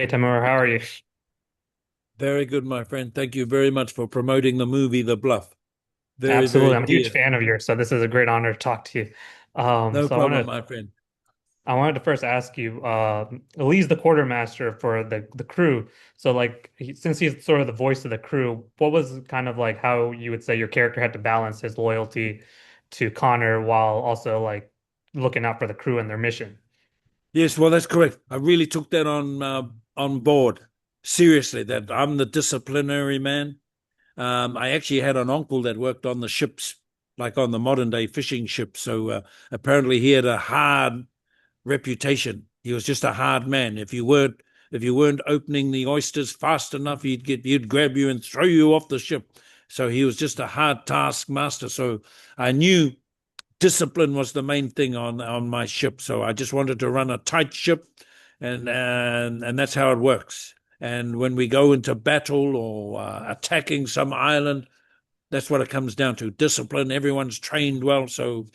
Hey, Temuera, how are you? Very good, my friend. Thank you very much for promoting the movie The Bluff. Very, very Absolutely. I'm a huge dear. fan of yours, so this is a great honor to talk to you. No So problem, my friend. I wanted to first ask you, Lee's the quartermaster for the crew. So since he's sort of the voice of the crew, what was kind of like how you would say your character had to balance his loyalty to Connor while also like looking out for the crew and their mission? Yes, well, that's correct. I really took that on board. Seriously, that I'm the disciplinary man. I actually had an uncle that worked on the ships, like on the modern day fishing ships. So apparently he had a hard reputation. He was just a hard man. If you weren't opening the oysters fast enough, he'd grab you and throw you off the ship. So he was just a hard taskmaster. So I knew discipline was the main thing on my ship. So I just wanted to run a tight ship, and that's how it works. And when we go into battle or attacking some island, that's what it comes down to: discipline. Everyone's trained well, so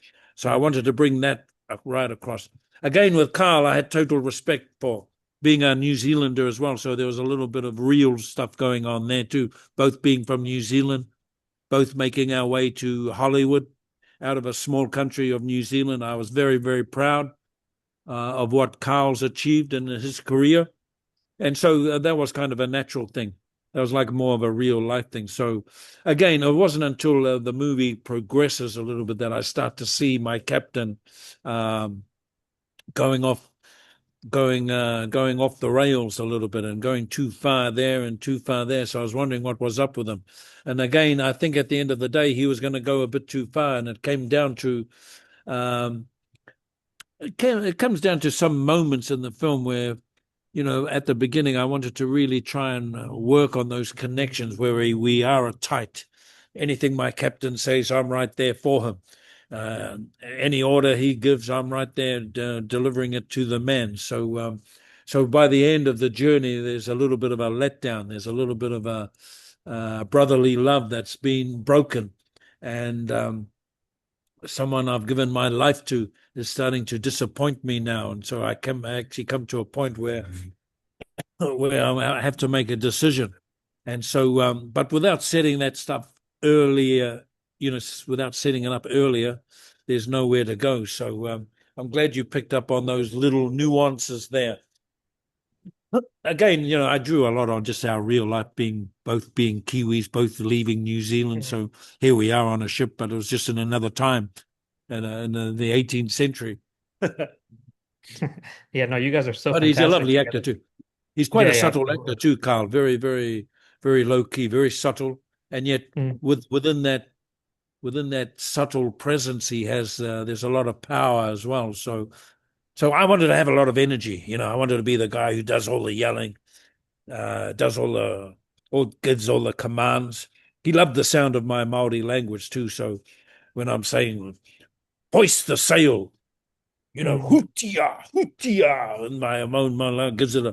I wanted to bring that right across. Again, with Karl, I had total respect for being a New Zealander as well, so there was a little bit of real stuff going on there too. Both being from New Zealand, both making our way to Hollywood out of a small country of New Zealand. I was very, very proud of what Karl's achieved in his career, and so that was kind of a natural thing. That was like more of a real life thing. So again, it wasn't until the movie progresses a little bit that I start to see my captain um, going off going off the rails a little bit and going too far there and too far there. So I was wondering what was up with him. And again, I think at the end of the day, he was going to go a bit too far, and it came down to um, it comes down to some moments in the film where, at the beginning, I wanted to really try and work on those connections where we are a tight. Anything my captain says, I'm right there for him. Any order he gives, I'm right there delivering it to the men. So by the end of the journey, there's a little bit of a letdown. There's a little bit of a brotherly love that's been broken, and someone I've given my life to is starting to disappoint me now. And so I actually come to a point where I have to make a decision. And so, but without setting that stuff earlier, without setting it up earlier, there's nowhere to go. So I'm glad you picked up on those little nuances there. Again, I drew a lot on just our real life being Kiwis, both leaving New Zealand. Mhm. So here we are on a ship, but it was just in another time, in the 18th century. Yeah, no, you guys are so But he's a fantastic lovely actor together. too. He's quite Yeah, a yeah, subtle actor absolutely. too, Karl. Very, very, very low key, very subtle, and yet Mm. within that subtle presence he has, there's a lot of power as well. So I wanted to have a lot of energy. I wanted to be the guy who does all the yelling, does all gives all the commands. He loved the sound of my Maori language too. So when I'm saying hoist the sail, Mm. hootia, hootia, and my own language gives it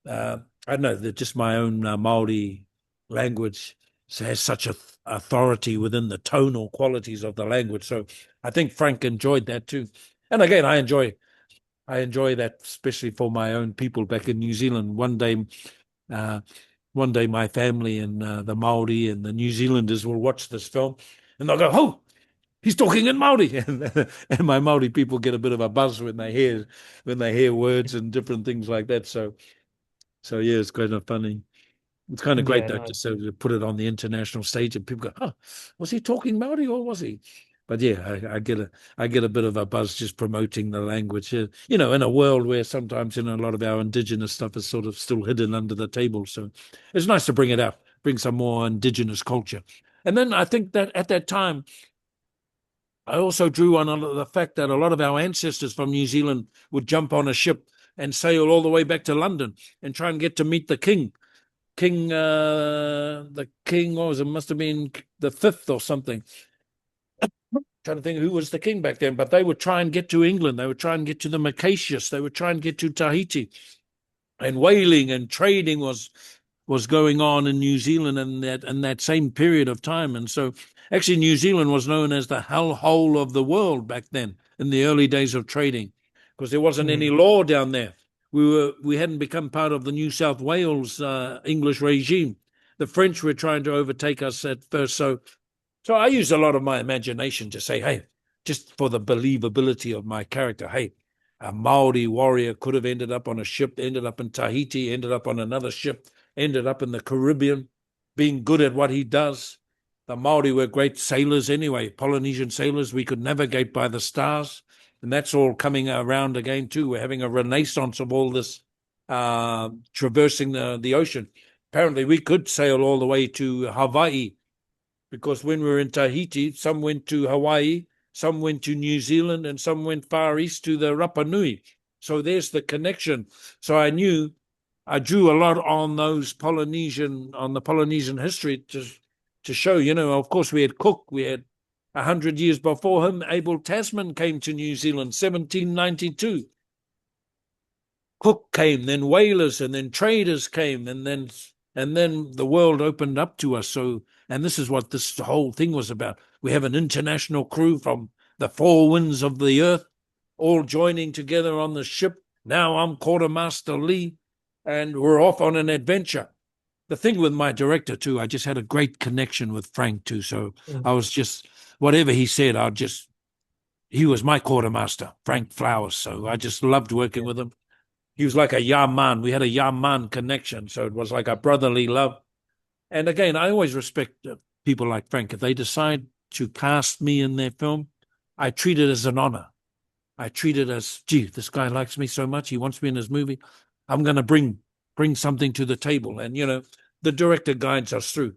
I don't know, that just my own Maori language has such a authority within the tonal qualities of the language. So I think Frank enjoyed that too. And again, I enjoy that, especially for my own people back in New Zealand. Uh, one day, my family and the Maori and the New Zealanders will watch this film, and they'll go, "Oh, he's talking in Maori," and my Maori people get a bit of a buzz when they hear words and different things like that. So yeah, it's kind of funny. It's kind of great Yeah, though no. to put it on the international stage and people go, "Oh, was he talking Maori or was he?" But yeah, I get a bit of a buzz just promoting the language. In a world where sometimes a lot of our indigenous stuff is sort of still hidden under the table. So it's nice to bring it out, bring some more indigenous culture. And then I think that at that time I also drew on the fact that a lot of our ancestors from New Zealand would jump on a ship and sail all the way back to London and try and get to meet the king. The king, what was it? Must have been the fifth or something. Trying to think who was the king back then, but they would try and get to England. They would try and get to the Mauritius. They would try and get to Tahiti. And whaling and trading was going on in New Zealand in that same period of time. And so actually New Zealand was known as the hellhole of the world back then in the early days of trading, because there wasn't any Mm. law down there. we hadn't become part of the New South Wales English regime. The French were trying to overtake us at first. So I used a lot of my imagination to say, hey, just for the believability of my character, hey, a Maori warrior could have ended up on a ship, ended up in Tahiti, ended up on another ship, ended up in the Caribbean, being good at what he does. The Maori were great sailors anyway, Polynesian sailors. We could navigate by the stars. And that's all coming around again, too. We're having a renaissance of all this traversing the ocean. Apparently, we could sail all the way to Hawaii, because when we were in Tahiti, some went to Hawaii, some went to New Zealand, and some went far east to the Rapa Nui. So there's the connection. So I drew a lot on the Polynesian history to show, of course, we had Cook, we had 100 years before him, Abel Tasman came to New Zealand, 1792. Cook came, then whalers, and then traders came, and then the world opened up to us. So, and this is what this whole thing was about. We have an international crew from the four winds of the earth, all joining together on the ship. Now I'm Quartermaster Lee, and we're off on an adventure. The thing with my director too, I just had a great connection with Frank too. So I was just, whatever he said, he was my quartermaster, Frank Flowers. So I just loved working with him. He was like a Yaman. We had a Yaman connection. So it was like a brotherly love. And again, I always respect people like Frank. If they decide to cast me in their film, I treat it as an honor. I treat it as, gee, this guy likes me so much. He wants me in his movie. I'm going to bring something to the table. And, the director guides us through.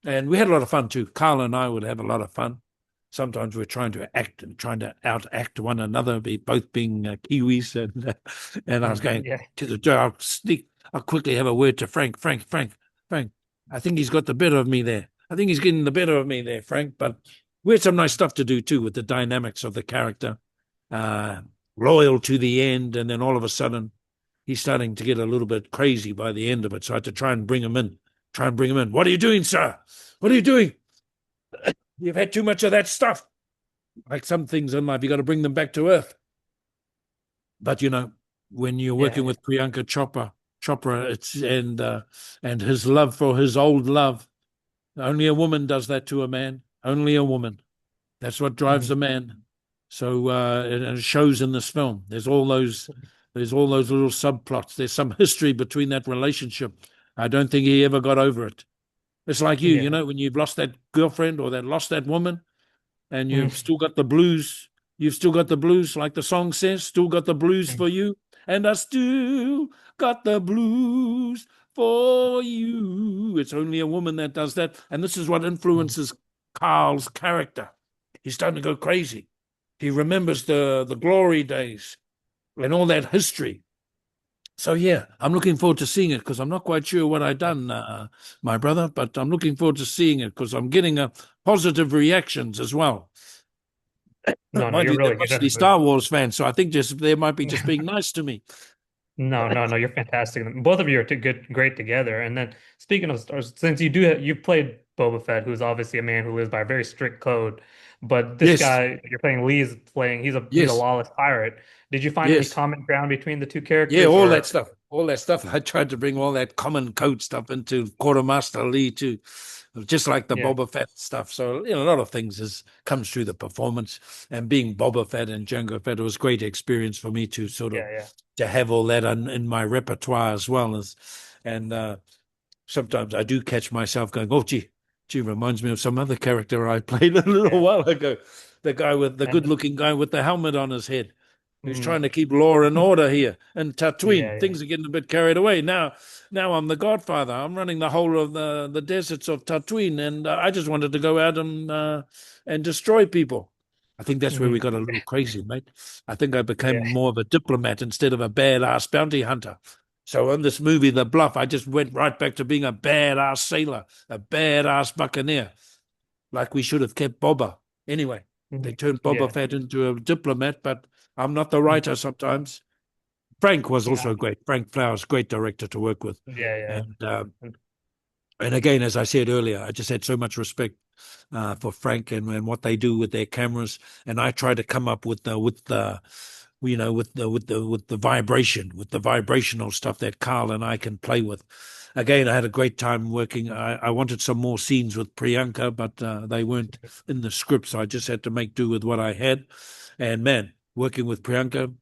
And we had a lot of fun too. Karl and I would have a lot of fun. Sometimes we're trying to act and trying to outact one another, both being Kiwis. And I was going Yeah. to the door. I'll quickly have a word to Frank. Frank. I think he's got the better of me there. I think he's getting the better of me there, Frank. But we had some nice stuff to do too with the dynamics of the character. Loyal to the end. And then all of a sudden, he's starting to get a little bit crazy by the end of it. So I had to try and bring him in. What are you doing, sir? What are you doing? You've had too much of that stuff. Like some things in life, you got to bring them back to earth. But when you're working with Priyanka Chopra, and his love for his old love, only a woman does that to a man. Only a woman. That's what drives a man. So it shows in this film. There's all those little subplots. There's some history between that relationship. I don't think he ever got over it. It's like you, when you've lost that girlfriend or lost that woman, and you've still got the blues. You've still got the blues, like the song says, still got the blues for you. And I still got the blues for you. It's only a woman that does that. And this is what influences Karl's character. He's starting to go crazy. He remembers the glory days and all that history. So, yeah, I'm looking forward to seeing it because I'm not quite sure what I've done, my brother, but I'm looking forward to seeing it because I'm getting positive reactions as well. No, Mind you're you, they're really good at mostly it. Star Wars fans, so I think they might be just being nice to me. No, you're fantastic. Both of you are great together. And then speaking of stars, since you've played Boba Fett, who's obviously a man who lives by a very strict code, but this Yes, guy you're playing, he's a yes, lawless pirate. Did you find any yes. common ground between the two Yeah, characters, all that or stuff. All that stuff. I tried to bring all that common code stuff into Quartermaster Lee too, just like the yeah, Boba Fett stuff. So, a lot of things comes through the performance. And being Boba Fett and Jango Fett, it was a great experience for me to sort of yeah, to have all that in my repertoire as well as, and sometimes I do catch myself going, "Oh, gee, reminds me of some other character I played a little yeah, while ago." The and good-looking guy with the helmet on his head, who's mm, trying to keep law and order here. And Tatooine, yeah, things are getting a bit carried away now. Now I'm the Godfather. I'm running the whole of the deserts of Tatooine, and I just wanted to go out and destroy people. I think that's where we got a little crazy, mate. I think I became yeah, more of a diplomat instead of a badass bounty hunter. So in this movie, The Bluff, I just went right back to being a badass sailor, a badass buccaneer, like we should have kept Boba. Anyway, they turned Boba yeah, Fett into a diplomat, but I'm not the writer sometimes. Frank was yeah, also great. Frank Flowers, great director to work with. yeah, And and again, as I said earlier, I just had so much respect for Frank and what they do with their cameras. And I try to come up with the with the vibration, with the vibrational stuff that Karl and I can play with. Again, I had a great time working. I wanted some more scenes with Priyanka, but they weren't in the script, so I just had to make do with what I had. And man, working with Priyanka,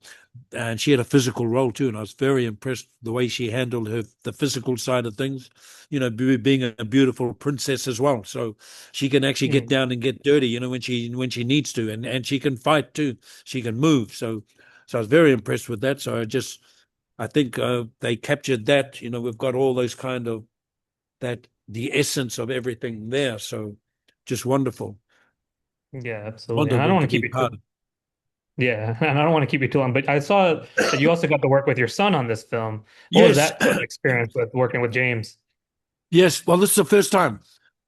and she had a physical role too, and I was very impressed the way she handled the physical side of things. Being a beautiful princess as well, so she can actually get Mm. down and get dirty. When she needs to, and she can fight too. She can move. So I was very impressed with that. I think they captured that. We've got all those kind of that the essence of everything there. So just wonderful, Yeah, absolutely. And I don't wonderful want to to keep be it part too, of. yeah, and I don't want to keep you too long, but I saw that you also got to work with your son on this film. What was Yes, that sort of experience with working with James? yes. Well, this is the first time.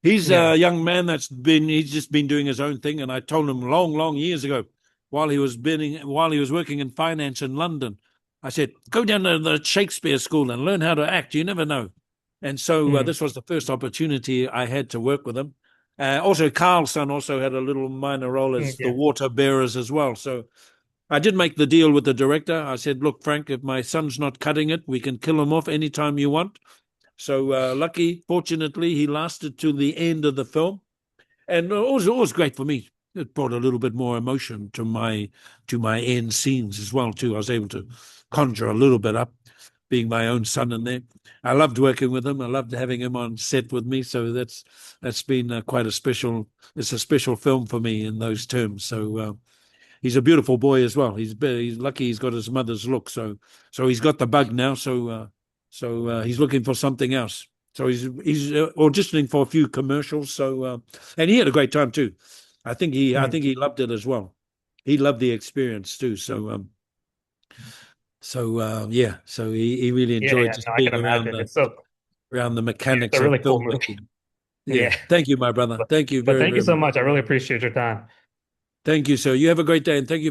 He's Yeah. a young man he's just been doing his own thing. And I told him long, long years ago, while he was working in finance in London, I said, go down to the Shakespeare School and learn how to act. You never know. And so Mm. this was the first opportunity I had to work with him. Also, Carl's son also had a little minor role Mm, as the yeah. water bearers as well. So I did make the deal with the director. I said, look, Frank, if my son's not cutting it, we can kill him off anytime you want. So fortunately, he lasted to the end of the film, and it was great for me. It brought a little bit more emotion to my end scenes as well too. I was able to conjure a little bit up, being my own son in there. I loved working with him. I loved having him on set with me. So that's been quite a special. It's a special film for me in those terms. So he's a beautiful boy as well. He's lucky he's got his mother's look. So he's got the bug now. So he's looking for something else. So he's auditioning for a few commercials. And he had a great time too. I Mm. think he loved it as well. He loved the experience too. So yeah. So he really Yeah, enjoyed yeah, just no, I can being around imagine. the It's so around the yeah, it's mechanics a of really cool movie. filmmaking. Yeah. Yeah. Thank you, my brother. But, Thank you but very, thank you very so much. much. I really appreciate your time. Thank you, sir. You have a great day, and thank you